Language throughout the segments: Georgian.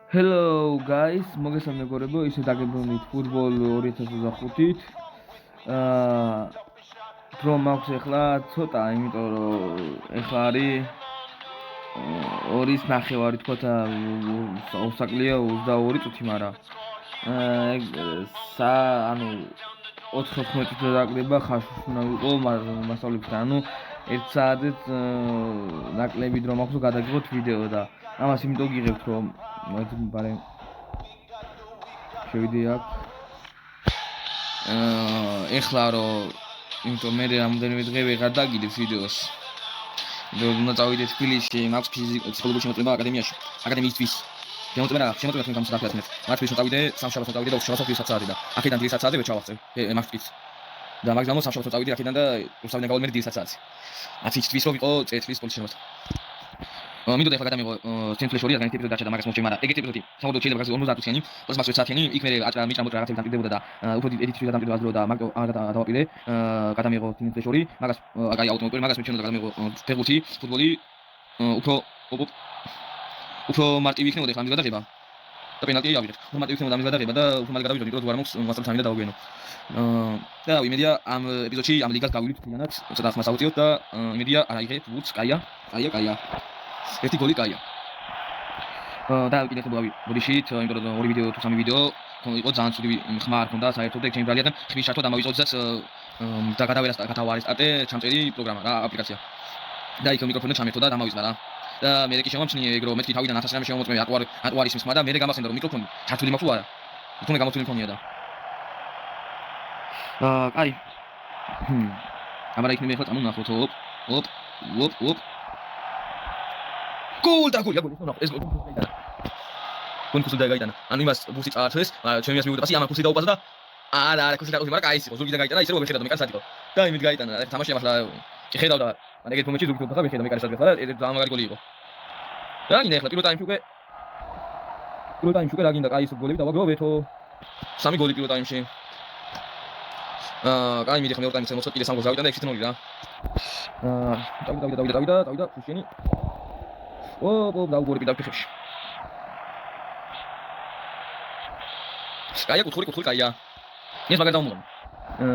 Hello guys, მოგესალმებოებო, ისე დაგებრუნდით ფუტბოლ 2025-ით. დრო მაქვს ახლა ცოტა, იმიტომ რომ ახლა არის 2:09 თქოთა ოსაკლია 22 წუთი, მაგრამ ანუ 4:15 წუთი დაკდება, ხაშუშ უნდა ვიყო მასწავლებელთან, ანუ 1 საათით ნაკლები დრო მაქვს რომ გადაგიღოთ ვიდეო და ამას იმიტომ გიღებთ რომ მაგრამ შევიდე აქ ეხლა რომ იმიტომ მე რამოდენიმე დღე ვეღარ დაგიდებ ვიდეოს რომ უნდა წავიდე თბილისში მაქვს ფსიქოლოგიური შემოწმება აკადემიისთვის შემოწმება თქვენ გამოსდაფეთნეთ მარტივი წავიდე სამშაბათს წავიდე და უშუალოდ საათი და აქედან დილის საათზე ვეჩავახწე მაგის და მაგალითად სამშაბათს წავიდე აქედან და უსწავლენ გავალმერი დილის საათზე აცი თვის რომ ვიყო წეთლის პოლიციაში შემოწმება მინდოდა ახლა გადამიღო ცენტრის ორი რაგან ეპიზოდი დაჭერდა მაგას მოსჭი მაგრამ ეგ ეპიზოდი სამოდო შეიძლება გასულ 50 წუთიანი 20 საათიანი იქ მე აჭრა მიჭრა რაღაცები დამტკიცებოდა და უფრო ედიტში დამტკიცებდა დრო და მაგ დავაპირე გადამიღო ცენტრის ორი მაგას აი ავტომობილი მაგას მეჩვენოდა გადამიღო ფეხბურთი ფუტბოლი უფრო მარტივი იქნებოდა ახლა ამის გადაღება და პენალტი ავიღეთ უფრო მარტივი იქნებოდა ამის გადაღება და უფრო მალე გადავიდოდი იმიტომ რომ არ მაქვს მასწავლე თამიდა დავგვიანო და იმედია ამ ეპიზოდში ამ ლიგას გავივლით მთლიანად ცოტა ხმას ავუწიოთ და იმედია არ აიღეთ ვუც კაია ერთი გოლი კაია და კიდევ ხებავი ბოდიშით იმიტომ რომ ორი ვიდეო თუ სამი ვიდეო იყო ძალიან ცუდი ხმა არ ქონდა საერთოდ და ჩემი ბრალიდან ხმის ჩართვა დამავიწყოთ და გადავარეს სტარტე ჩამწერი პროგრამა რა აპლიკაცია და იქ მიკროფონი ჩამერთო და დამავიწყდა რა და მე კი შემომჩნიე ეგ რომ მეთქი თავიდან 1000 რამე შემომოწმე ატუარის ხმა და მე გამახსენდა რომ მიკროფონი ჩართული მაქვს თუ არა თუნდაც გამოთვლილი მქონია და კაი ამარა იქ მე ხო წამონახოთ ოპ გოლ და გოლი ეს გოლი კონკურსი დაიგაიტანა ანუ იმას ბუსი წაართეს ჩემი მას მივუდა პასი ამან კურსი დაუპასა და არა კურსი დაუპასა მაგრამ კაი იყო ზურგიდან გაიტანა ისე რომ ვერ ხედავდა მე კარსად იყო და იმით გაიტანა თამაში ახლა ხედავდა მაგრამ ეგეთ მომენტში ზურგით უპასა ვერ ხედავდა მე კარსად იყო და ეს ძალიან მაგარი გოლი იყო და ინე ახლა პირველ ტაიმში უკვე რა გინდა კაი ის გოლები დავაგროვეთო სამი გოლი პირველ ტაიმში კაი მიდი ხა მეორე ტაიმში მოწყვეტ კიდე სამ გოლს გავიტანა 6-0 რა დავიდა ფუშენი დაუგორები დაფეხებში. კაია კუთხური კაია. ეს მაგარ დავმოგონა.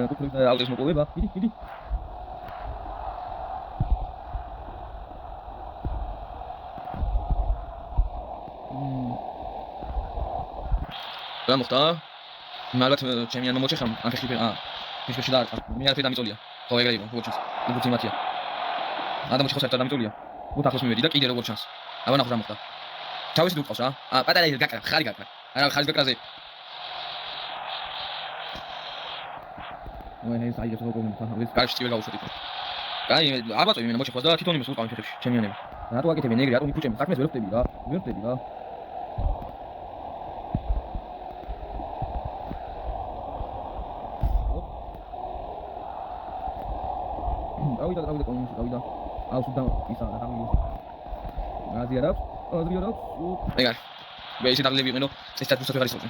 კუთხური აუდეს მოკოვება. მიდი. რა მოხდა? მაგათ ჩემი არ მომოჩეხა აფეხი ფეხში და მე არ ფედამიწოლია. ხო ეგრე იყო, როგორც უბრალოდ იმათია. ადამიანში ხო საერთოდ დამიწოლია. უთ ახლოს მივედი და კიდე როგორ ჩანს. აბა ნახო რა მოხდა. თავისი თუ ყავს რა. პატარა ის გაკრა, ხარი გაკრა. არა ხარის გაკრაზე. ეს აი ეს როგორ მომხდა. ეს კარში წივე გავუშვით. კაი, აბა წვი მე მოჩეხოს და თვითონ იმას უყავ ფეხებში, ჩემიანები. რატო აკეთებენ ეგრე, რატო მიფუჭენ? საქმეს ვერ ხტები რა. დავიდა. აუსუდა ისა და გამი. აზიარავს. ეგარ. მე ისე დაგლები ვიყენო, ეს ჩატუსად ვეღარ ისწავლე.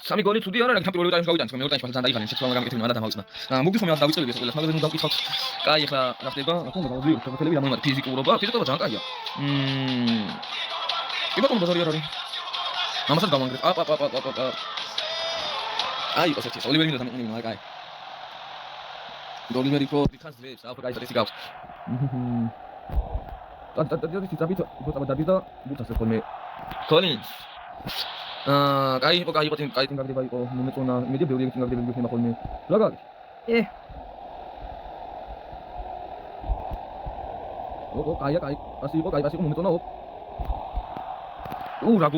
სამი გოლი ცუდი არა, რაგან პირველ ტაიმში გავიტანე, მეორე ტაიმში ძალიან დაიხანე, შეცვალა გამიკეთებინა და დამავიწყდა. მოგდის ხომ დავიწყებდი ეს ყველას, მაგრამ დავკითხავთ. კაი, ახლა რა ხდება? თუნდაც გავიწყო, პროფესიონალები რა მომიმარ, ფიზიკურობა ძალიან კაია. კი ბატონო ბაზარი არ არის. ამასაც გავანგრეთ. აი, იყო ერთი, ოლივერი მინდა დამიყენებინა, კაი. დოლიმერი ხო დიხას ძვებს, ახლა კაი ეს გავს. და ციტაბით უბრალოდ დაბიდა ბუთას ეს ხოლმე. კოლინს. კაი იყო კაი გაგდება იყო მომეწონა იმედი ბევრი ეგეთი გაგდება იქნება ხოლმე. რა გაქვს? კაი, ასე იყო მომეწონა რა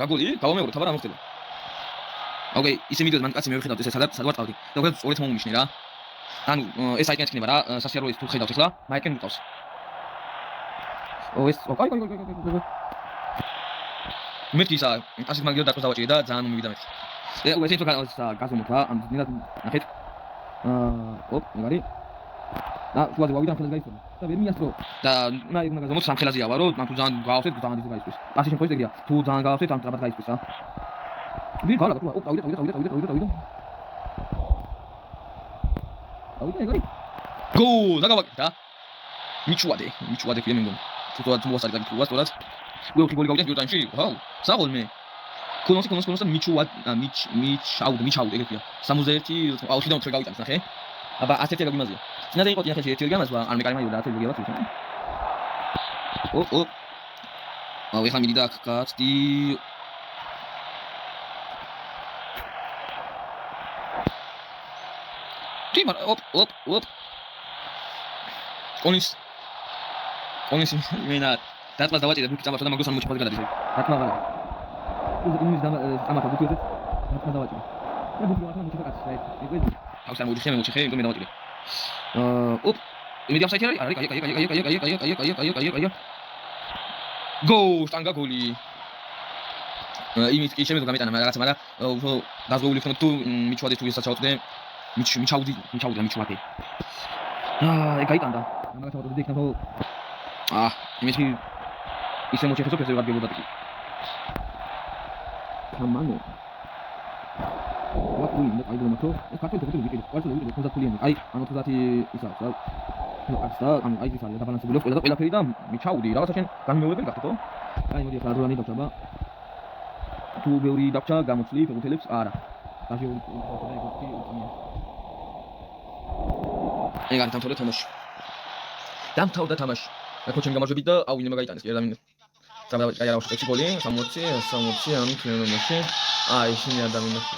გოლი? გავამეორე, თაბარ ამოხდება. ოკეი, ისე მიდიოდ მან კაცი მე ვხედავთ ესე სადღაც ყავდი. და უკვე სწორედ მომნიშნე რა. ანუ ეს აიტკენ იქნება რა, სასიარულო ის თუ ხედავთ ახლა, მაიკენ მიყავს. კაი. მეთქი ისა, ასეთ მაგიო დაკოს დავაჭირე და ძალიან მომივიდა მეთქი. ეს ის გაზომოთ რა, ამ დინად ნახეთ. მაგარი. და შუაზე ვავიდან ხელს გაიწვია. და ვერ მიასწრო. და უნდა გაზომოთ სამხელაზე ავარო, მან თუ ძალიან გავავსეთ, ძალიან დიდი გაიწვის. პასი შემთხვევით ეგრეა. თუ ძალიან გავავსეთ, ამ ტრაბად გაიწვის რა. ვიღალა, დავიდა ეგარი. გოლ, დაგავაკეთ რა. მიჩუადე ქვია მე მგონი. თუთ მოასარი გაკეთებულა სწორად. გოლი გავიდა პირველ ტაიმში. ვაუ, საღოლმე. ქონოსი და მიჩაუდ ეგეთია. 61 აუჩიდან თრე გავიტანს ნახე. აბა 10 ეგ იმაზია. წინაზე იყო თინახე ერთი გამაზვა, არ მეკარი მაიოდა 10 ეგ ვაცი. ო. აუ ეხლა მიდი და კაცდი. ტიმარ ოპ. კონის მენა დათმას დავაჭირე ბუთი წამართვა და მაგდოს არ მოჩაფაზე გადადის. დათმა აღარა. ის დამატა ბუთიზე დათმა დავაჭირე. და ბუთი ვართ მოჩაფა კაცს. ეგ აქვს არ მოიხე მე მოჩეხე, იმიტომ მე დავაჭირე. ოპ. იმედი აფსაიდი არის? კაი. გოლ, სტანგა გოლი. იმით კი შემეძლო გამეტანა, მაგრამ რაღაცა, უფრო დაზღვეული ხომ თუ მიჩვადე თუ ესაც ჩავწდე. მიჩაუდი. ეგ გაიტანდა. მაგას ავადობდი იქ ნახო. იმითი ისე მოჩეხე სოფიაზე ვადგებოდა ტიკი. კამანო. ვაკული მე აიდო მათო. ეს კარტო თვითონ ვიყიდე. კვარტალი ვიყიდე 30 ფულიანი. აი, ანუ 30 ისა, რა. და ამ აი ის არის დაბალანსებული ყველაფერი და მიჩაუდი. რაღაცა შენ განმეორებელი გახდო? აი მოდი ახლა როლანი დავჭაბა. თუ ბევრი დავჭა გამოცლი ფეხბურთელებს არა. დაშეული ეგ არის დამთავრდა თამაში. აკო ჩემ გამარჯვებით და ავინე მაგაიტანეს კი ადამიანი. წამდა აი არავში 6 გოლი, 60 ამ ფილმებში. ისინი ადამიანები.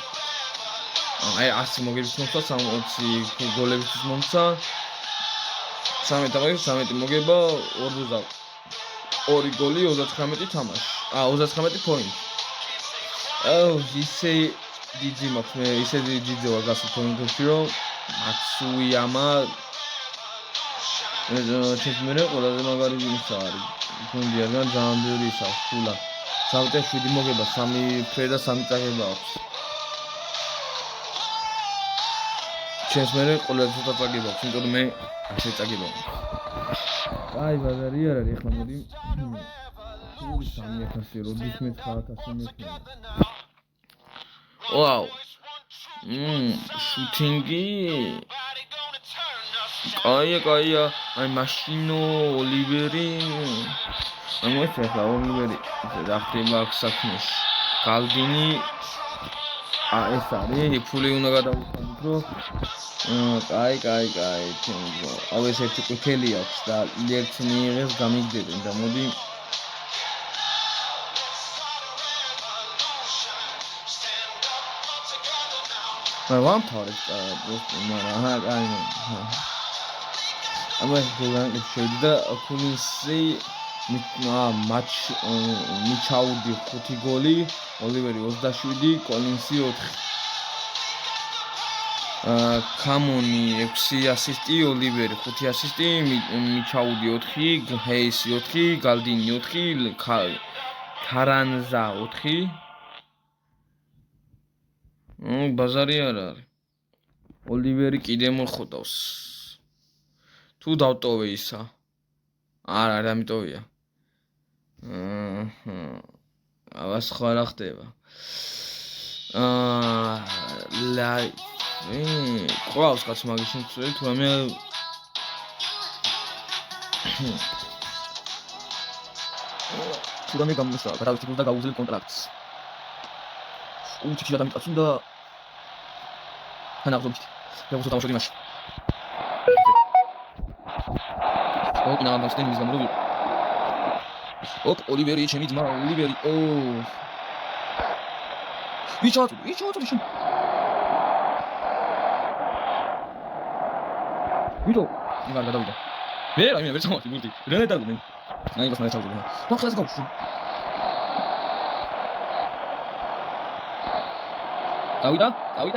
აი 100 მოგების მომცა, 60 გოლებისთვის მომცა. 13 მოგება, 2 გოლი, 39 თამაში. 39 პოინტი. ისე დიდი მაქვს მე, ისე დიდი ვარ გასულ პოინტებში, რომ მაცუიამა ჩემს ყველაზე მაგარი ვინსა არის. გუნდიდან ძალიან ბევრი ისაა, ფულა. 7 მოგება, 3 ფრე და 3 წაგება აქვს. ჩემს ყველაზე ცოტა წაგება აქვს, იმიტომ რომ მე 10 წაგება მაქვს. აი, ბაზარი არ არის, ახლა მოდი. 3000 როდის მე 9000 მექნება. ვაუ. შუტინგი კაია, აი მაშინო ოლივერი. მოეცახა ოლივერი. რა ხდება აქ საქმეში? გალდინი ეს არის, ფული უნდა გადავიხადო. კაი. აუ ეს ერთი ყვითელი აქვს და ერთ მიიღეს გამიგდებენ და მოდი ვამთავრებ მაგრამ აი ამას გულან შეიძლება ქუნისი მიჩაუდი 5 გოლი, ოლივერი 27, კოლინსი 4. კამონი 6 ასისტი, ოლივერი 5 ასისტი, მიჩაუდი 4, ჰეისი 4, გალდინი 4, ქარანზა 4. ბაზარი არ არის. ოლივერი კიდე მოხდავს. თუ დავტოვე ისა. არა, ამიტომია. აბა სხვა რა ხდება. ყავს კაც მაგის შემცველი თუ ამე თუ რამე გამოსა, გადავწყვიტე და გავუძლებ კონტრაქტს. უჩიჩი და მიწაც უნდა თანახმობთ. მე ვუსო დამშოდი მაშინ. ოპ, նա მასტენ ის გამოვი. ოპ, ოლივერი, ჩემი ძმა, ოლივერი. ვიჩოთ შენ. ვიდო, იგარ გადავიდა. ვერ წამოდი ბურთი. რანე დაგმენ. აი მას მაგას თავზე. და ხლას გავშვი. დავიდა,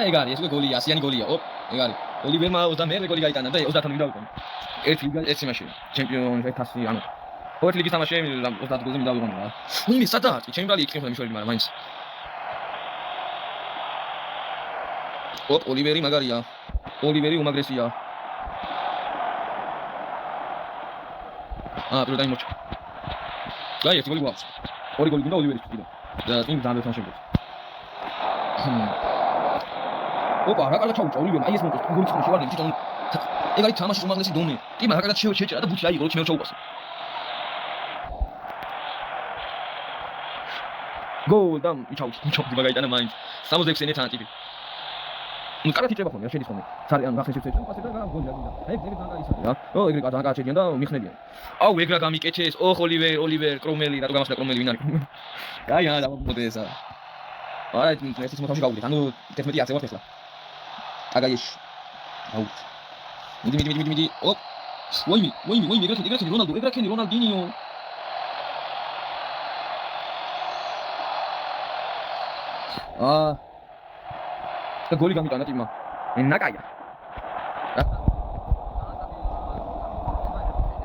ეგ არის, ეს გოლია, ასიანი გოლია. ოპ, ეგ არის. ოლივერმა 21 გოლი გაიტანა და 30 მიდავიყო. ერთი ლიგა, ერთი მაშინ. ჩემპიონი 1000, ანუ. ორი ლიგის თამაში 30 გოლზე მიდავიყო რა. ნუ სადაა? ჩემი ბალი იქნება მიშველი, მაგრამ მაინც. ოპ, ოლივერი მაგარია. ოლივერი უმაგრესია. პირველ მოჩ. გაი, ერთი გოლი გვაქვს. ორი გოლი გინდა ოლივერის კიდე. და წინ დამბეთან შემდგომ. ოპა, რა კარგად ჩაუჭა ოლივერმა, აი ეს მომწონს, გოლი ხომ შევარდნი თვითონ. ეგ არის თამაშის უმაღლესი დონე. კი, მაგრამ რა კარგად შეჭერა და ბუთი აიღო, რომ ჩემ ჩაუყასო. გოლ და მიჩაუდი მაგაიტანა მაინც 66-ზე თან ტიპი. ну კარგად იჭება ხოლმე, შედის ხოლმე. სარი ან გახსნის შეწევს, პასი და გოლი რა გინდა. აი ეგრე დაგაიცადე რა. ეგრე დაგაჩედიან და მიხნებიან. აუ ეგრა გამიკეჩეს, ოლივერ, კრომელი, რატო გამახსნა კრომელი ვინ არის? აი და მოდესა. არა, ეს მოთავში გავუდით. ანუ 11 10 ვარ ახლა. აგაიში. აუ. მიდი. ოპ. ვოიმი, ეგრე რონალდინიო. და გოლი გამიტანა ტიმმა. ნაკაია.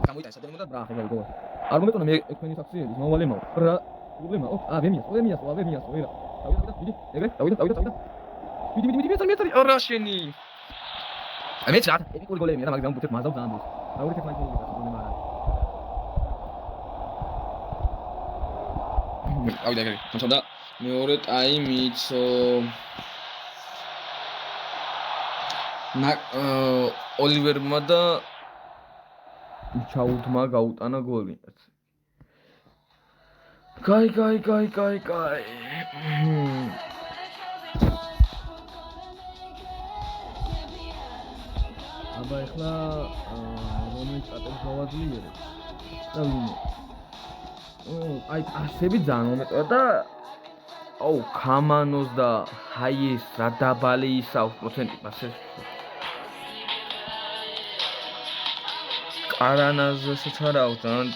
გამოიტანა სადემო და ბრა ხება გოლი. არ მომეტონა მე ექვენი საქციელი, მოვალემაო. რა პრობლემა? ვემიას, ვერა. დავიდა. მიდი, მეტარი. არა შენი. მე წარ, ეკური გოლები და მაგდან ბუთებ მაზავ დაამბოს. რა ორი თექნიკა პრობლემა არა. ავიდა ეგრე. თუმცა მეორე ტაიმიც ოლივერმა და ჩაუდმა გაუტანა გოლი. კაი. აბა ეხლა რომელი სტატუსი გავაძლიერებ და ვინმე. აი ასები ძალიან მომეტყვა და აუ კამანოს და ჰაიეს რა დაბალი ისაუს პროცენტი პასეს. კარანაზესაც არაო ძალიან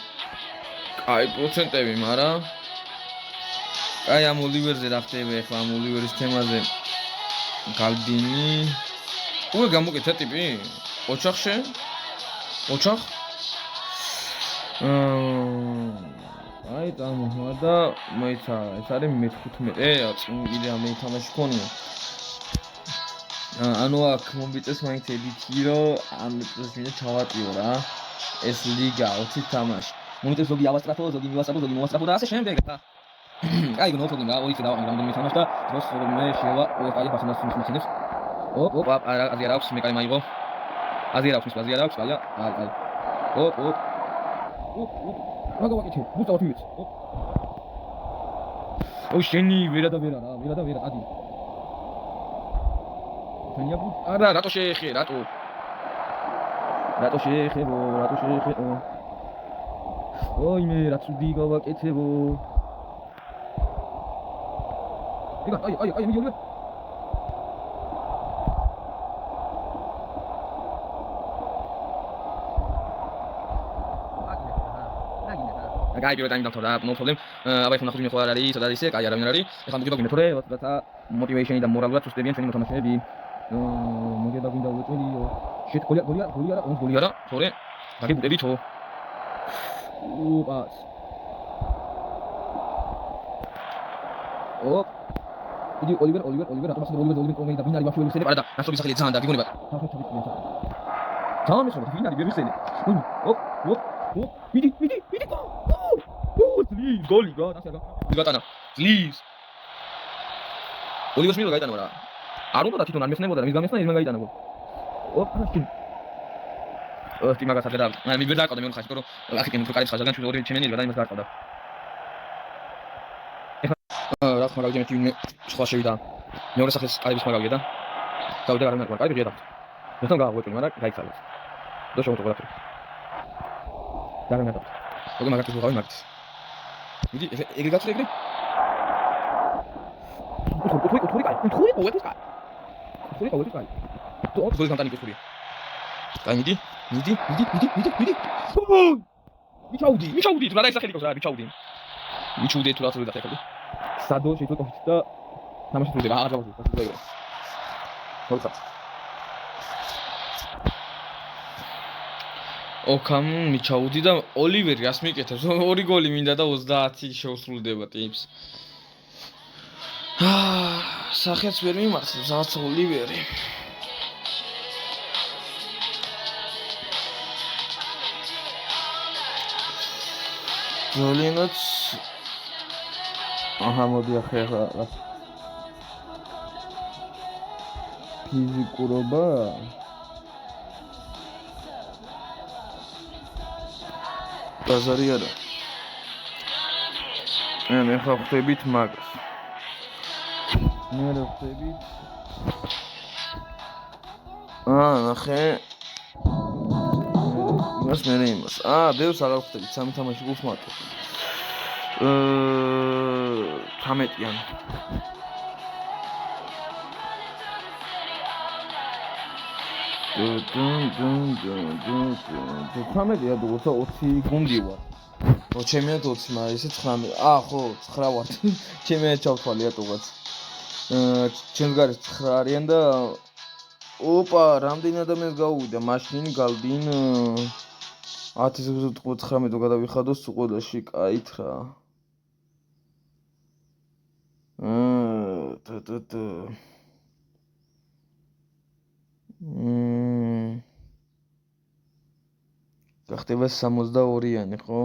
კაი პროცენტები, მაგრამ აი ამ ოლივერზე რა ხდება ახლა ამ ოლივერის თემაზე გალდინი უკვე გამოკეთა ტიპი ოჩახში აი დამოვა და მეცა ეს არის მე-15 წმინდა მე თამაში ქონია ანუ აქ მომბიწეს მაინც ედიტი რომ ამ პრეზიდენტი ჩავატიო რა ეს ლიგა 20 თამაში მომიწეს ზოგი ავასტრაფო ზოგი მივასტრაფო და ასე შემდეგ რა აი გნო პრობლემა რა ორი და რამდენი თამაში და დროს მე შევა აი ფასონას მისმენებს ოპ აზია აქვს მე კაი მაიღო აზია აქვს აი ოპ მაგავაკეთე ბუსტა ვთვით ო შენი ვერა და ვერა ადი თენია ბუ არა რატო შეეხებო ოი მე რა ცუდი გავაკეთებო აი მიდი ოლივერ აი პირველ ტაიმს დავთორდა no problem აბა ეხლა ნახოთ მე ხო არ არის სადაც ისე კაი არავინ არ არის ეხლა მოგება გვინდა თორე რათა motivation-ი და მორალურად უსწრებიან ჩვენი მოთამაშეები მოგება გვინდა უწერიო შეთ გოლი არა თორე დაგებდები თო უპას ოპ იდი ოლივერ რატო მასე ოლივერ კომენი და ვინ არის ბაფუელი ხდება არა და ნასტობის სახელი ძალიან და გიგონება ძალიან მისოლა ვინ არის ვერვისელი ოპ მიდი please გოლი რა ასე გატანა please ოლივერს მილა გაიტანა რა არ უნდა თვითონ არ მესნებოდა რა მის გამესნა ის მან გაიტანა გოლი ოპ ხაშინ ოსტი მაგას აღდა მე ვერ დაყავდა მე ხაშ თქო რომ აქეთ კარი ხაშაგან ჩვენ ორი ჩემენი რა და იმას დაყავდა ეხლა რა ხმა გავიდი მე თვითონ სხვა შევიდა მეორე სახეს ყალიბის ხმა გავიდა და გავიდა არ მეკვა კარი ვიღედა ნახე გავაღვიჭი მაგრამ გაიცალეს და შევთო ყველაფერი და რა მეტყვი როგორ მაგათი ვუღავი მაგათი მიდი ეგრე გაწვე ეგრე თორი კაი თორი გამტანი კეთურია კაი მიდი მიჩაუდი თუ რა დაისახელიკოს რა მიჩაუდი თუ რა თქო და სადო შეიძლება კოფით და თამაში თუდება აღარ გავაძლევ ეგრე ხოცა ოკამ მიჩაუდი და ოლივერი რას მიკეთებს ორი გოლი მინდა და 30 შეუსრულდება ტიპს სახეც ვერ მიმართებს რაღაც ოლივერი ზოლინოც მოდი ახლა ფიზიკურობა ბაზარი არა მე ხა ხვდებით მაგას. მე ხვდებით. ნახე. იმას მე იმას. ბევრს აღარ ხვდებით, სამი თამაში გულს მარტო. 13-იან. თამეტია თუ 20 გუნდი ვარ. ჩემია 20, მაგრამ ესე 19. ხო, 9 ვარ. ჩემია ჩავთვალე ატოღაც. ჩემს გარეთ 9 არიან და ოპა, რამდენი ადამიანს გაუვიდა მაშინ გალდინ 1019 გადავიხადოს უყოდაში, კაით რა. გახდება 62-იანი, ხო?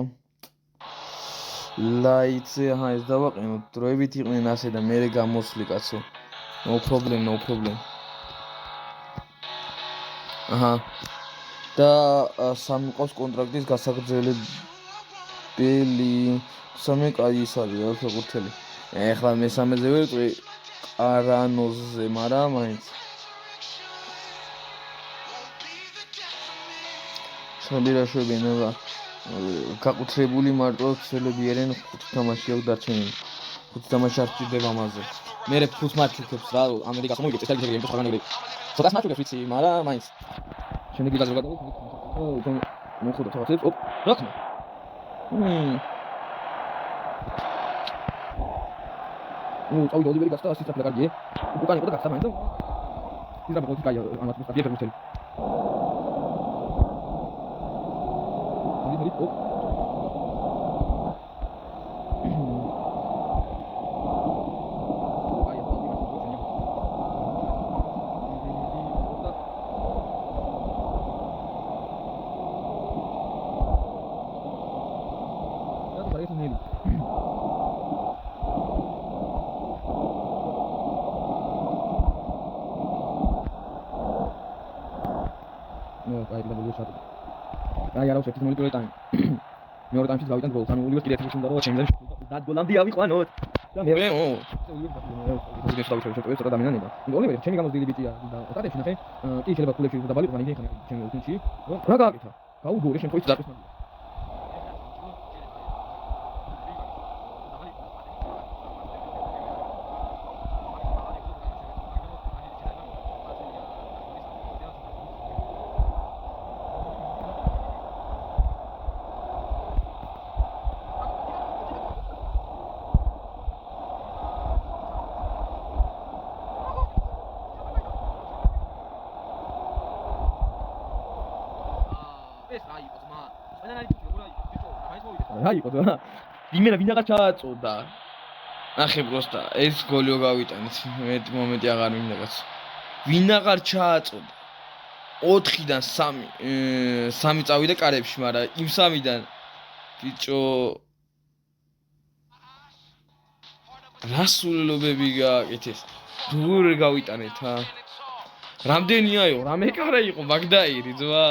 ლაიცი, ეს დავაყენოთ. დროებით იყვნენ ასე და მე გამოსვლი კაცო. No problem. და სამი ყავს კონტრაქტის გასაგრძელებელი. სამი კაი ის არის რა ფეხბურთელი. ეხლა მესამეზე ვერტყვი კარანოზზე, მაგრამ მაინც შევიდან რა გაკუთრებული მარტო ცელები არიან 5 თამაში აქვს დარჩენილი. 5 თამაში არ ჭირდება ამაზე. მე 5 მატჩი ვქებს რა ამერიკას მოიგეთ ეს არის იმის ხანაგები. ცოტა მატჩი ვქებს ვიცი, მაგრამ მაინც შემდეგ ვიგაზრო გადავიდეთ. მოხდა თავად. ოპ, რა თქმა. წავიდა ოლივერი გასტა ასი საფლა კარგია. უკან იყო და გასტა მაინც. იზრა ბოლოს კაია ამათ მოსტაფია ფერმუთელი. ოპ. აი არა უშვებს მოლიკულე ტაიმი. მეორე ტაიმში გავიტანთ გოლს. ანუ ულივერს კიდე ერთი უნდა რომ ჩემს და გოლამდე ავიყვანოთ. და მე ულივერს დავიშვებ ცოტა დამინანება. ოლივერი ჩემი გამოს დიდი ბიჭია და სტატებში ნახე. კი შეიძლება ფულებში და ბალიკო განიგე ხან ჩემი ულტინში. რა გააკეთა? გაუგორე შემთხვევით დაწესნა. აი ყო და იმენა ვინაღარ ჩააწოდა. ნახე პროსტა ეს გოლიო გავიტანეთ. მე მომენტი აღარ მინდა კაცო. ვინაღარ ჩააწოდა. 4-დან 3 წავიდა კარებში, მაგრამ იმ 3-დან ბიჭო რასულობები გააკეთეს. დურ გავიტანეთ ა. რამდენია იყო? რამე კარა იყო მაგდაირი ძმა.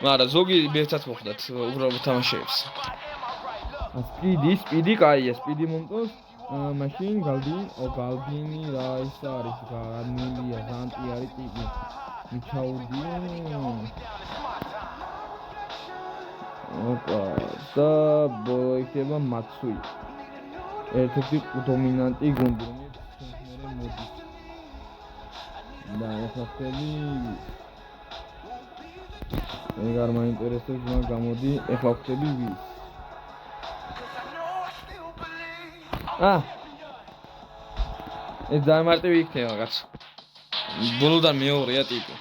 მაგრამ ზოგი ერთად მოხდათ უბრალოდ თამაშებს. სპიდი კაია, სპიდი მომწონს. მაშინ გალდინი რა ის არის? განილია, ზანტი არის ტიპი. მიჩაუდი. ოპა, და ბოიქება მაცუი. ერთ-ერთი დომინანტი გუნდი, რომელიც მე მოდის. და ახლა მე არ მაინტერესებს მაგ გამოდი ეხლა ვხდები ვის ეს ძალიან მარტივი იქნება კაც ბოლოდან მეორეა ტიპი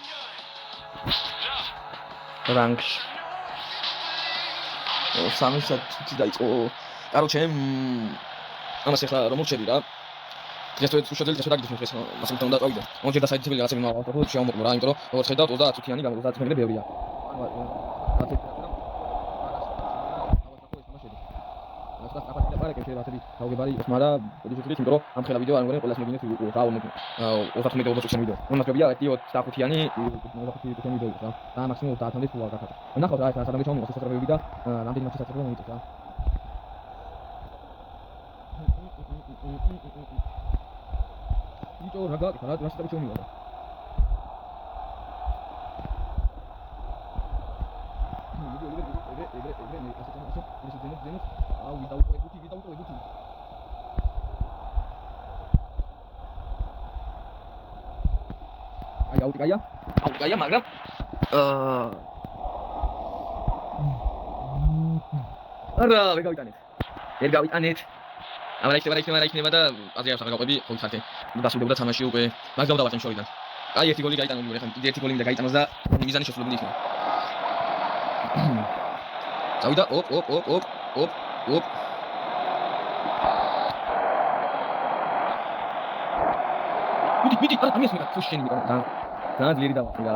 რანგში სამი საათი დაიწყო კაროჩე ამას ეხლა რომ მოჩები რა ეს თუ შედელი და შედაგდით ეს მასე უნდა წავიდე მომჭირდა საიტები რაღაცები მოვაყო შემოყო რა იმიტომ რომ როგორც ხედავთ 30 წუთიანი და 30 წუთიანი ბევრია გავგებარი მაგრამ ისეთი იმიტომ რომ ამ ხელა ვიდეო არ მგონი ყველას მეგინეთ რა 35-40 წუთიანი ვიდეო უნდა შევია ერთი 25-იანი 25 წუთიანი ვიდეო რა და მაქსიმუმ 30-მდე თუ არ გახადა ნახავთ რა ეს სადამდე ჩამოვიდა სასწრაფოები და რამდენი მაჩი სასწრაფო მომიწევს რა იტო რა გაკეთე რა რასტაბი ჩომივადა აუტკაია მაგრამ არა ვერ გავიტანეთ არა იქნება და აზრი აქვს აღაყვები ხოლმე ხართე დასრულებდა თამაში უკვე მაგ გავდავართ იმ შორიდან აი ერთი გოლი გაიტანა ორივე ხან კიდე ერთი გოლი მინდა გაიტანოს და მიზანი შესრულებული იქნება წავიდა ოპ მიდი არა ამის მე ფუშენი მიყო და ძლიერი დავაწყე რა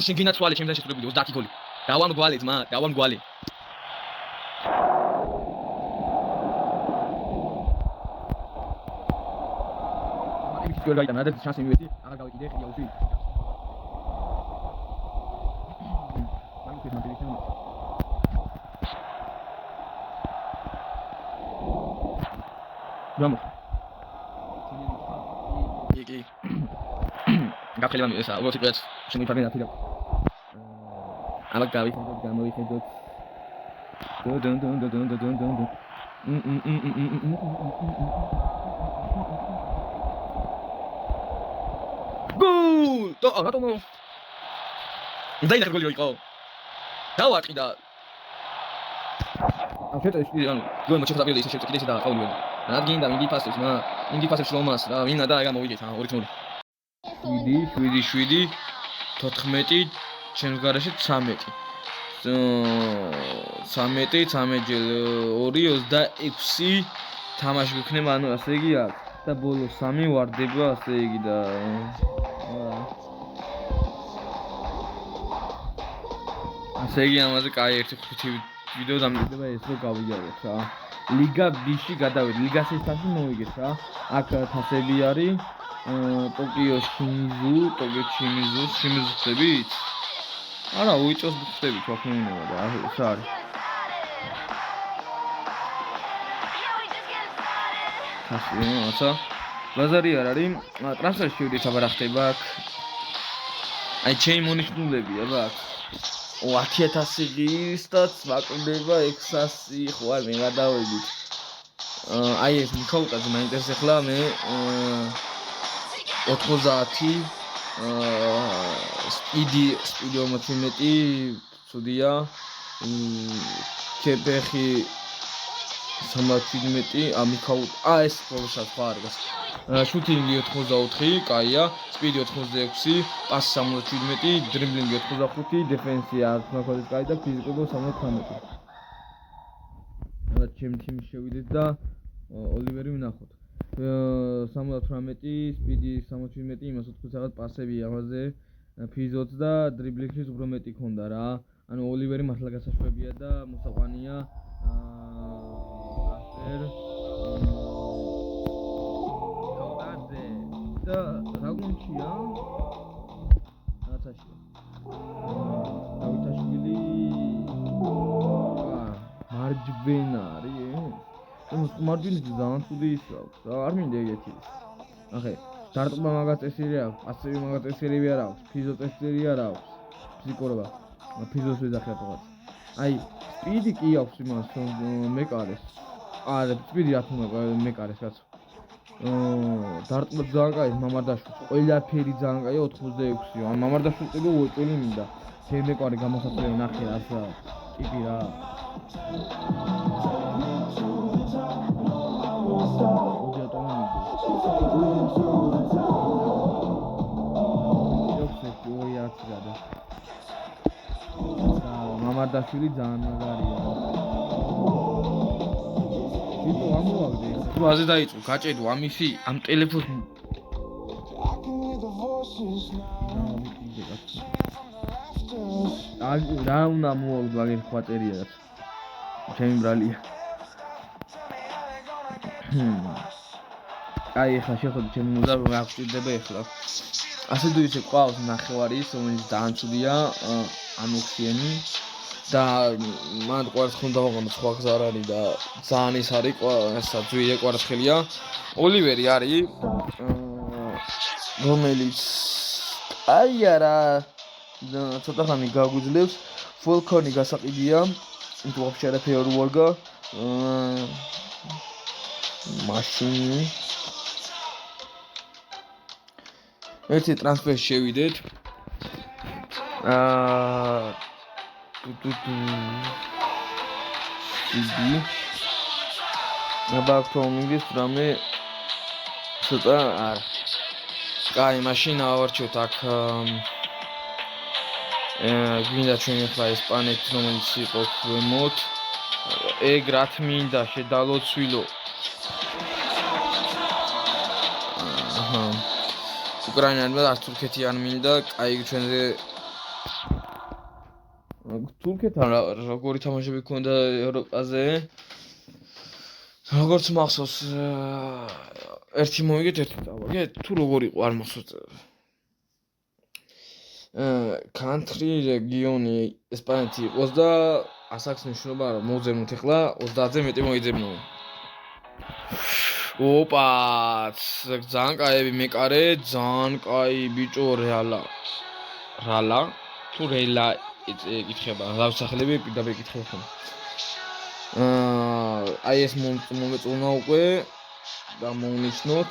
შენ გინაცვალე ჩემთან შესრულებული 30 გოლი დავამგვალი ძმა დავამგვალი მაგის გოლი გაიტანა და შანსი მივედი აღარ გავიკიდე ხია უსვი Vamos. Iki. Gapkeli mam esa, ugosi qets, sheni parmena tira. Ama gavi xedot. Dun. Gol! To, ratomo. Daina gol yoiqo. Davaqida. Afeta ishli gol maçı xatabeli ისე შევჭიდე და ყავი ვედი. რადგინდა მინდი ფასებს ლომას რა ვინა და ეგა მოვიგეთ 2-0. 7 14 ჩემს გარეშე 13. 13 ჯერ 2 26 თამაში გქნება ანუ ასე იგი აქვს და ბოლო 3 ვარდება ასე იგი და ასე იგი ამაზე კაი ერთი ხუთი ვიდეო დამტკიცდება ეს რო გავიარეთ რა ლიგა B-ში გადავედი ლიგას ესაში მოვიგეთ რა აქ თასები არის ტოკიო შიმიზუ ხდებით არა უიწოს ხდებით ვაფრენება და ეს არის თასი აცა ბაზარი არ არის ტრანსფერში ვიდით აბა რა ხდება აქ აი ჩემი მონიშნულებია რა 10,000 გისტაც ვაკლდება 600 ხო არ მე გადავედით აი ეს მიქაუტაძე მაინტერესებს ახლა მე 90 სპიდი 14 ცუდია ჩეპეხი 37 ამიქაუტ ეს პროფესორ ხო არის შუტინგი 84 კაია სპიდი 86 პასი 77 დრიბლინგი 85 დეფენსი არ თქოს კაი და ფიზიკობა 78 და ჩემ თიმში შევიდეთ და ოლივერი ვნახოთ 78 სპიდი 77 იმას 4 რაღაც პასები ამაზე ფიზოც და დრიბლინგის უფრო მეტი ქონდა რა ანუ ოლივერი მართლა გასაშვებია და მოსაყვანია და რაგუნჩია ნაცაშია დავითაშვილი მარჯვენა არის მარჯვენა ძალიან ცუდი ის აქვს არ მინდა ეგეთი ახე დარტყმა მაგას წესიერი აქვს პასები მაგას წესიერი არ აქვს ფიზო წესიერი არ აქვს ფიზიკურობა ფიზოს ვეძახეთ რაღაც აი სპიდი კი აქვს იმას მეკარეს არა სპიდი რა თქმა მეკარეს კაცო დარტყმა ძალიან კაი მამარდაშვილი ყველაფერი ძალიან კაია 86-ია ან მამარდაშვილი ტიპი უეჭველი მინდა ჩემი მეკარე გამოსასწრები ნახე რა ტიპი რა მამარდაშვილი ძალიან მაგარია იტო ამოვაგდე ვაზე დაიწყო გაჭედო ამისი ამ ტელეფონს რა უნდა მოვაგდო აგერ ხვაწერია რა ჩემი ბრალია აი ხა შეხედე ჩემი მუზა რა გვჭირდება ახლა ასე თუ ისე ყავს ნახევარი ის რომელიც ძალიან ცუდია ანოქსიენი და მან კვარცხლი დავაღონო სხვა გზა არ არის და ძალიან ის არის ესა ძვირი კვარცხლია ოლივერი არის რომელიც აი არა ცოტა ხანი გაგვიძლევს Falcon-ი გასაყიდია თუ вообще არაფერი არ ვარგა მაშინ ერთი ტრანსფერი შევიდეთ იგი ნაბაქრომის რამე ცოტა არ კაი მაშინ ავარჩევთ აქ გვინდა ჩვენ ახლა ესპანეთი რომელიც იყო ქვემოთ ეგ რა თმინდა შედალოცვილო უკრაინელმა და თურქეთი არ მინდა კაი ჩვენზე თურქეთთან როგორი თამაშები ქონდა ევროპაზე როგორც მახსოვს ერთი მოვიგეთ ერთი დავაგეთ თუ როგორი იყო არ მახსოვს country რეგიონი ესპანეთი იყოს და ასაკს ნიშნობა რომ მოძებნოთ ახლა 30-ზე მეტი მოიძებნო ოპა ძალიან კაი მეკარე ძალიან კაი ბიჭო რალა თუ რელა იკითხება გავსახლები პირდაპირ იკითხება ხომ აი ეს მომეწონა უკვე და მოვნიშნოთ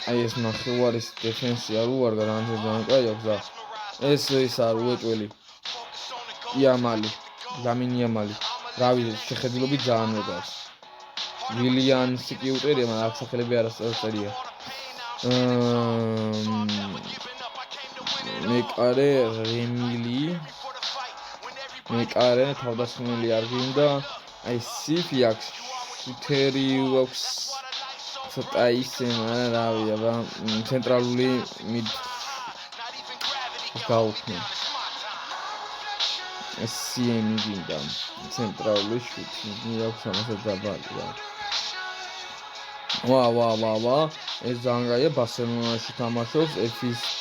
აი ეს ნახევარის დეფენსი არ უარგა რანზე ძალიან კაი აქვს და ეს ის არ უეჭველი იამალი ლამინიამალი რავი შეხედულობი ძალიან მეგავს ვილიანსი კი უწერია მაგრამ აქ სახელები არასწორად წერია მეკარე რემილი მეკარე თავდასხმელი არ გინდა აი სიფი აქვს შუთერი აქვს ცოტა ისე მაგრამ რავი აბა ცენტრალური მიდ გაუქმე SCM გინდა ცენტრალური შუთი აქვს ამასაც დაბალი რა ვა ეს ძალიან კაია ბარსელონაში თამაშობს FSP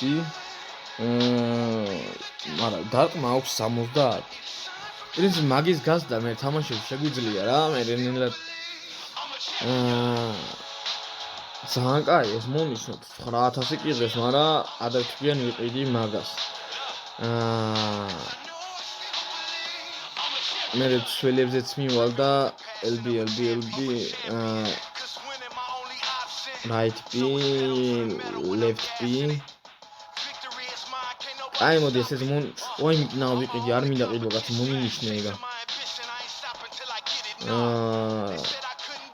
მაგრამ დარტყმა აქვს 70 ეს მაგის გასდა მე თამაშებს შეგვიძლია რა მე რენელად ძალიან კაი ეს მონიშნოთ 9000 კიღეს მაგრამ ადრეთვიან ვიყიდი მაგას მე ცველებზეც მივალ და LB right B left B აი მოდი ეს ой მიტნა ვიყიდი არ მინდა ყიდვა კაცი მომინიშნე ეგა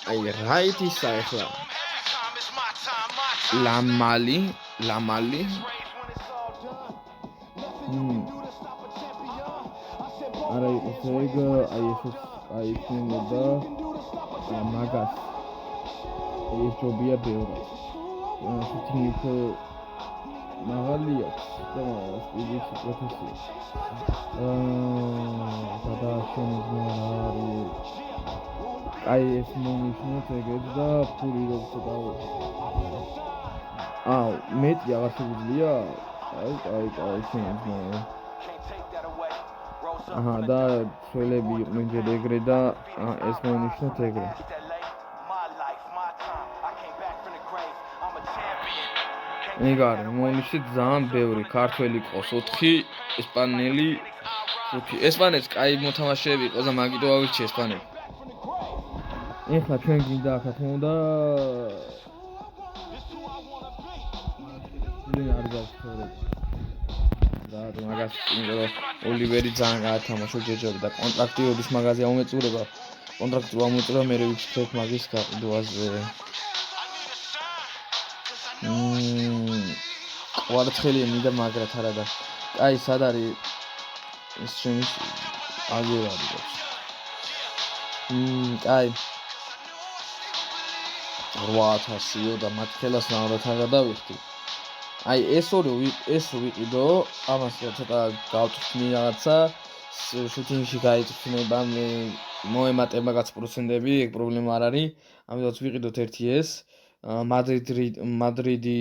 აი right ისა ახლა ლამალი არა ეს ეგ აი ხმოდა მაგას ეს ჯობია ბევრად შუთინგ მაღალი აქვს და სპიდის პროფესია და შემოგვარი აი ეს მონიშნოთ ეგეც და ფური როგორ დავა მეტი აღარ შეგვიძლია აი შემოგვარი და ცველები იყვნენ ჯერ ეგრე და ეს მონიშნოთ ეგრე ეგარი მონიშნეთ ძალიან ბევრი ქართველი ყავს 4 ესპანელი 5 ესპანეთს კაი მოთამაშეები ყავს და მაგიტო ავირჩი ესპანელი ეხლა ჩვენ გინდა ახლა თქონდა არ გავხსოვე და მაგას იმერო ოლივერი ძალიან გაათამაშო ჯეჯორი და კონტრაქტირების მაგაზე ამოწურება კონტრაქტი ამოწურება მე ვიცით მაგის გაყიდვაზე კვარცხელი მინდა მაგრად არა და აი სად არის ეს ჩემი აგერარი აქვს აი 8000-ო და მათ ხელას ნავრად გადავიხდი აი ეს ვიყიდო ამას ცოტა გავწვდნი რაღაცა შუთინგში გაიწვნება მოემატება კაც პროცენტები ეგ პრობლემა არ არის ამიტომ ვიყიდოთ ერთი ეს მადრიდი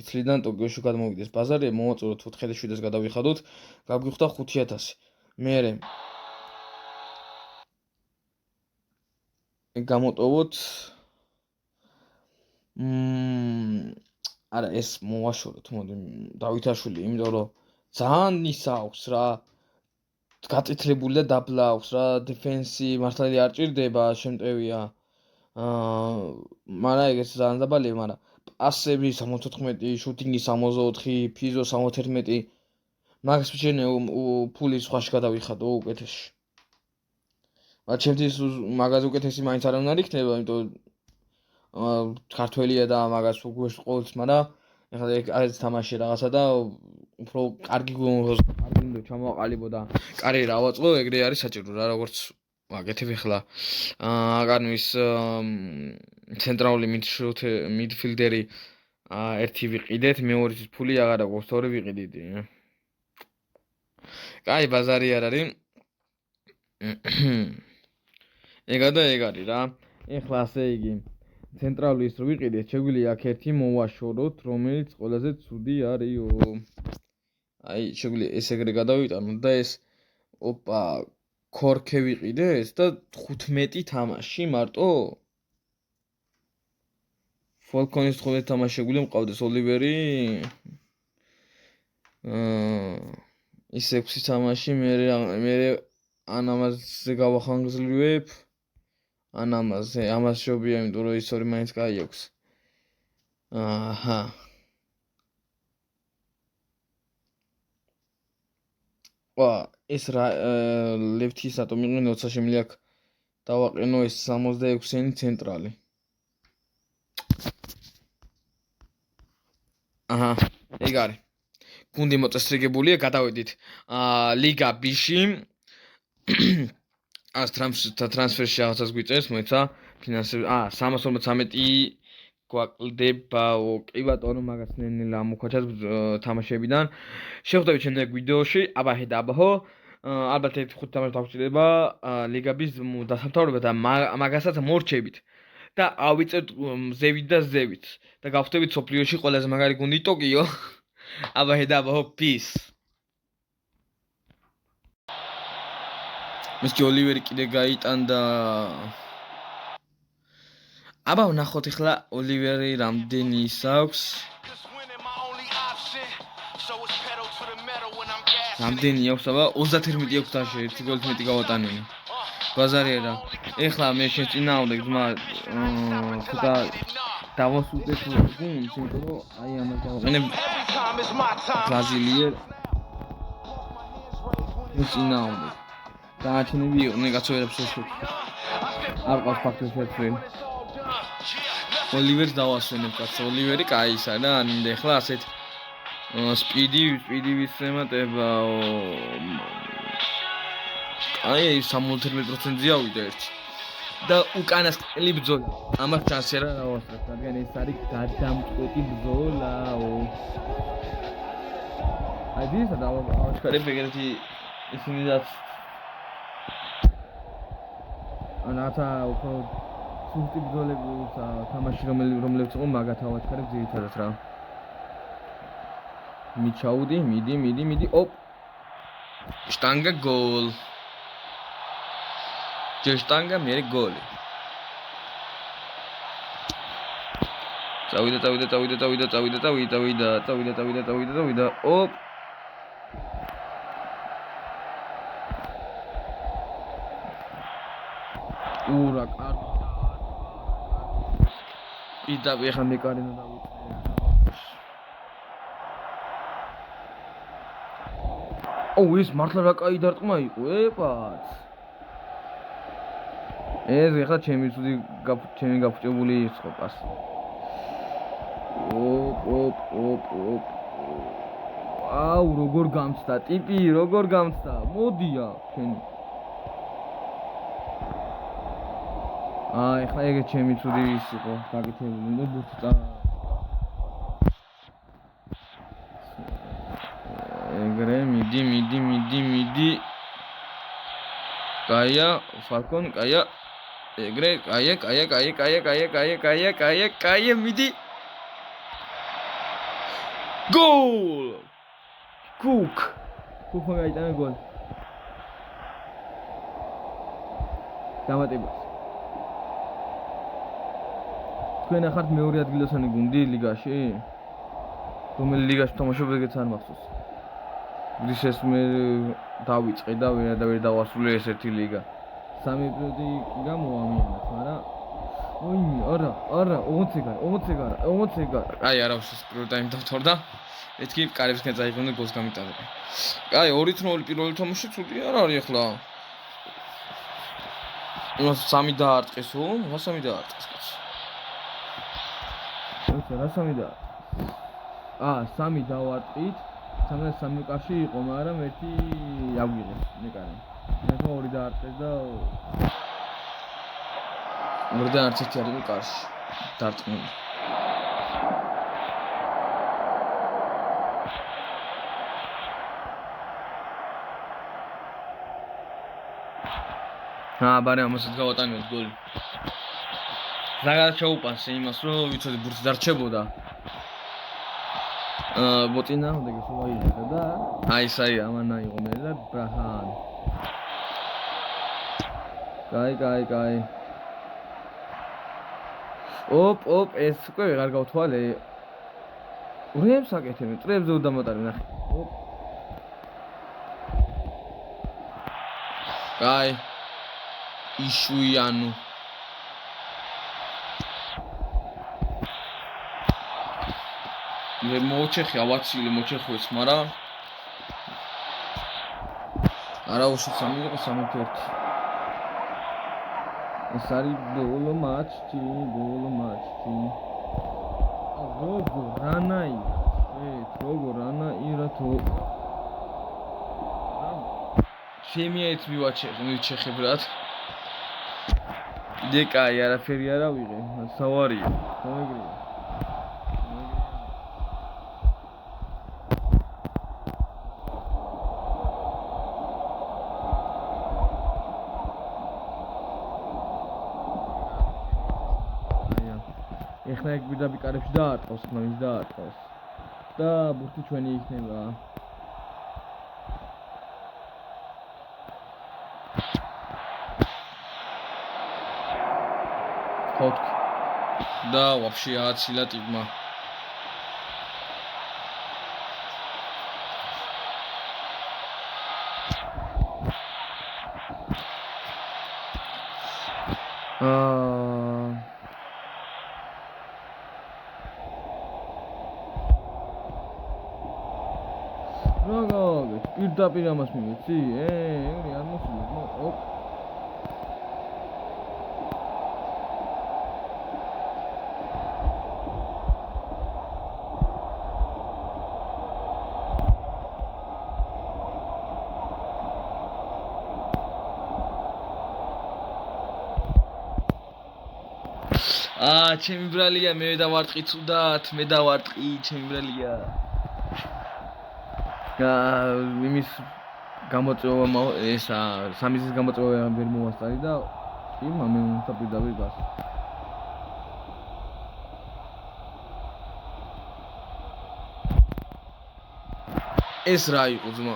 წლიდან ტოკიოში გადმოვიდეს ბაზარი, მოვაწუროთ 4-7-ს გადავიხადოთ, გაგვიხდა 5000. მერე გამოტოვოთ არა ეს მოვაშოროთ, მოდი დავითაშვილი, იმიტომ რომ ძალიან ისა აქვს რა გაწითლებული და დაბლა აქვს რა დეფენსი მართალი არ ჭირდება შემტევია მაგრამ ეგეც ძალიან დაბალია მაგრამ პასები 74 შუტინგი 64 ფიზო 71 მაგას ვიჩენე ფული სხვაში გადავიხადო უკეთესში მაგრამ ჩემთვის მაგაზე უკეთესი მაინც არ უნდა იქნება იმიტომ ქართველია და მაგას უგუეს ყოველთვის მაგრამ ეხლა ეს თამაში რაღაცა და უფრო კარგი უნდა ჩამოაყალიბო და კარიერა ავაწყო ეგრე არის საჭირო რა როგორც ვაკეთებ ეხლა აკადემიის ცენტრალური მიდფილდერი ერთი ვიყიდეთ მეორეთვის ფული აღარ აქვს ორი ვიყიდით კაი ბაზარი არ არის ეგა და ეგ არის რა ეხლა ასე იგი ცენტრალურის რო ვიყიდეთ შეგვიძლია აქ ერთი მოვაშოროთ რომელიც ყველაზე ცუდი არისო აი შეგვიძლია ეს ეგრე გადავიტანოთ და ეს ოპა ქორქე ვიყიდეს და 15 თამაში მარტო ფოლკონის 15 თამაში შეგვიძლია მყავდეს ოლივერი ის 6 თამაში მე ანამაზზე გავახანგრძლივებ ანამაზე ამას შობია იმიტომ რომ ის ორი მაინც კაი აქვს აჰა ეს რა ლეფტის ატომი 20 შემიძლია აქ დავაყენო ეს 66-იანი ცენტრალი აჰა ეგ არის გუნდი მოწესრიგებულია გადავედით ლიგა B-ში ას ტრანსფერში რაღაცას გვიწერს მოიცა ფინანსები 353 გვაკლდებაო კი ბატონო მაგას ნელ-ნელა მოხვაჩას თამაშებიდან შევხვდებით შემდეგ ვიდეოში აბა ჰედა აბაჰო ალბათ ერთ 5 თამაშს დაგვჭირდება ლიგა B-ს დასამთავრება და მაგასაც მორჩებით და ავიწერთ ზევით და გავხდებით სოფლიოში ყველაზე მაგარი გუნდი ტოკიო აბა ჰედა აბაჰო peace მისკი ოლივერი კიდე გაიტანდა აბა ვნახოთ ახლა ოლივერი რამდენი ის აქვს რამდენი აქვს აბა 31 აქვს დაშე ერთი გოლით მეტი გავატანინი ბაზარია რა ეხლა მე შეწინააღმდეგ ძმა ცოტა დავასუტეთ გუნდს იმიტომ რომ აი ამას დავაყენებ ბრაზილიერ შეწინააღმდეგ დააჩენები იყვნენ კაცოერებს შეშოთ არ ყავს ფაქტებს შეცვლილ ოლივერს დავასვენებ კაცო ოლივერი კაისა რა ანინდა ახლა ასეთ სპიდი ვისემატებაო აი 78%-ზე ავიდა ერთი და უკანასკნელი ბრძოლა ამას ჩანსი რა დავასწრებ რადგან ეს არის გადამწყვეტი ბრძოლაო აი ვისა დავაჩქარებ ეგეთი ისინი რაც ანათა უფრო სუსტი ბრძოლები თამაში რომლებიც იყო მაგათ ავაჩქარებ ძირითადად რა მიჩაუდი მიდი ოპ შტანგა გოლ ჯეშტანგა მე გოლი წავიდა ოპ ურა კარგი იდა ვეხა მე კარინა დავიწყე ეს მართლა რა კაი დარტყმა იყო ეპაც ეს ეხლა ჩემი გაფუჭებული იყო პასი ოპ აუ როგორ გამცდა ტიპი როგორ გამცდა მოდია შენი ეხლა ეგ ჩემი ცუდი ის იყო გაკეთებული და ბურთი ეგრე მიდი კაია ფალკონ კაია ეგრე, კაია, მიდი. გოლ! კუკმა გაიტანა გოლი. დამატებას. თქვენ ახართ მეორე ადგილოსანი გუნდი ლიგაში? რომელი ლიგაში თამაშობ ეგეც არ მახსოვს. ის ეს მე დავიწყე და ვერ დავასრულე ეს ერთი ლიგა. 3 პერიოდი გამოამიანეთ, მაგრამ არა, 40 ეგარ. აი, არა, პირველ ტაიმს დავთორდა. მეთქი კარებს გაიღონე გოლს გამიტანე. აი, 2-0 პირველი თამაში ცუდი არ არის ახლა. 3 დაარტყესო, 3 დაარტყეს კაცი. რა 3 დაარტყეს? 3 დავარტყით. 3 კარში იყო, მაგრამ ერთი ავიღეს, ნეკარი. მე 2 დაარტყეს და მორდა არც ერთი არ იყო კარში. დარტყმული. ბარე ამასაც გავატანოთ გოლი. რაღაც შეუპანს იმას რომ ვიცოდი ბურთი დარჩებოდა. ბოტინა უნდა გესვაიღე და აი ეს აი ამანა იყო მე და ბრაჰან. კაი. ოპ ეს უკვე ვეღარ გავთვალე. ურემს აკეთებ, წრებზე უდამატარი ნახე. კაი. იშვიანუ მე მოჩეხი ავაცილი მოჩეხოც, მაგრამ არა უშო 3-1. ეს არის ბოლო მატჩი. როგორ რანაირათო შემიეთ მივაჩეხებ რა. დეკაი არაფერი არ ავიღე, სავარია. მოიგრია. ეხლა ეგ პირდაპირ კარებში დაარტყოს, ხმამის დაარტყოს. და ბურთი ჩვენი იქნება. და вообще აცილა ტიპმა. პირდაპირ ამას მივეცი? ეგრე არ მოსულა. ჩემი ბრალია მე დავარტყი ცუდად, ჩემი ბრალია. იმის გამოწვევა ესა 3-ის გამოწვევა ვერ მოვასწარი და კი მე მომსაპირდავი გას. ეს რა იყო ძმა?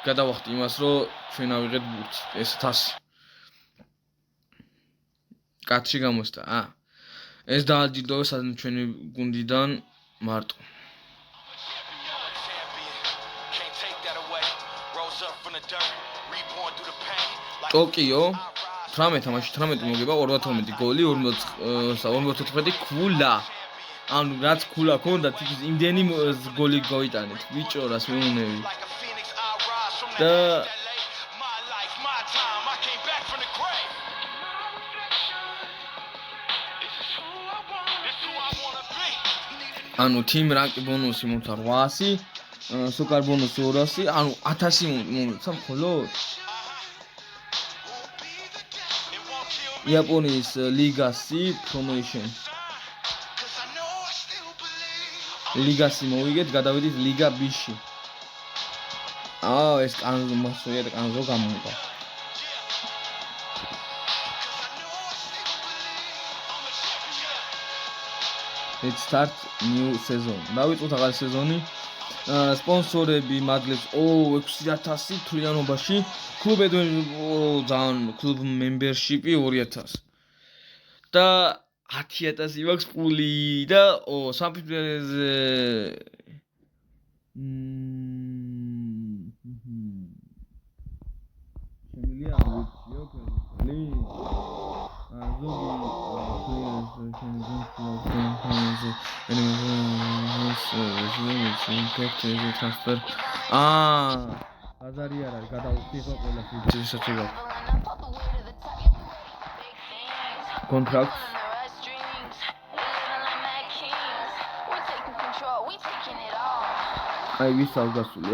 გადავახტი იმას რომ ჩვენ ავიღეთ ბურთს, ეს 1000. კაცი გამოსდა. ეს დააჯილდოვეს სადღაც ჩვენი გუნდიდან მარტო. ტოკიო 18 თამაში 18 მოგება 52 გოლი 44 ქულა. ანუ რაც ქულა ქონდა თითქოს იმდენი გოლი გავიტანეთ. ბიჭო რას მეუნები. და ანუ team rank ბონუსი მომცა 800, super ბონუსი 200, ანუ 1000 მომცა მხოლოდ. იაპონიის ლიგასი promotion. ლიგასი მოვიგეთ, გადავიდით ლიგა B-ში. ეს კანზო მასოია და კანზო გამოვა. let's start new season. დავიწყოთ ახალი სეზონი. სპონსორები მადლებს 6000 თვლიანობაში. კლუბები ძალიან კლუბ membership-ი 2000. და 10000 მაქვს პული და სამფინალოზე შემიძლია ავიციო ქალი აზარი არ არის გადავხდით ყველა ფიჩერსაც ვიღებ კონტრაქტს აი ვის აქვს გასული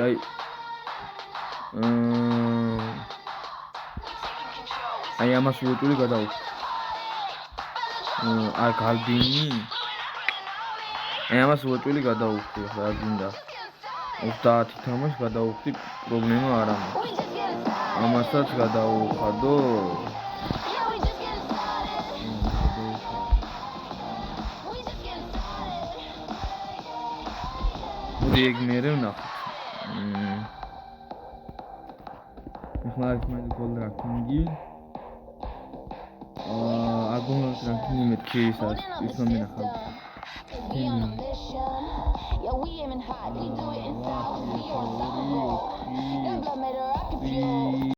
აი ამას უეჭველი გადავხდი აი გალბინი აი ამას უეჭველი გადავხდი რა გინდა 30 თამაში გადავხდი პრობლემა არ აქვს ამასაც გადავხადო ეგ მერე ვნახოთ ახლა ის მე კონტრაქტინგი აგონოთ რანკინგი მეთქი ის მომინახავ Yeah, we aiming high, we do it in style, we on top, we on.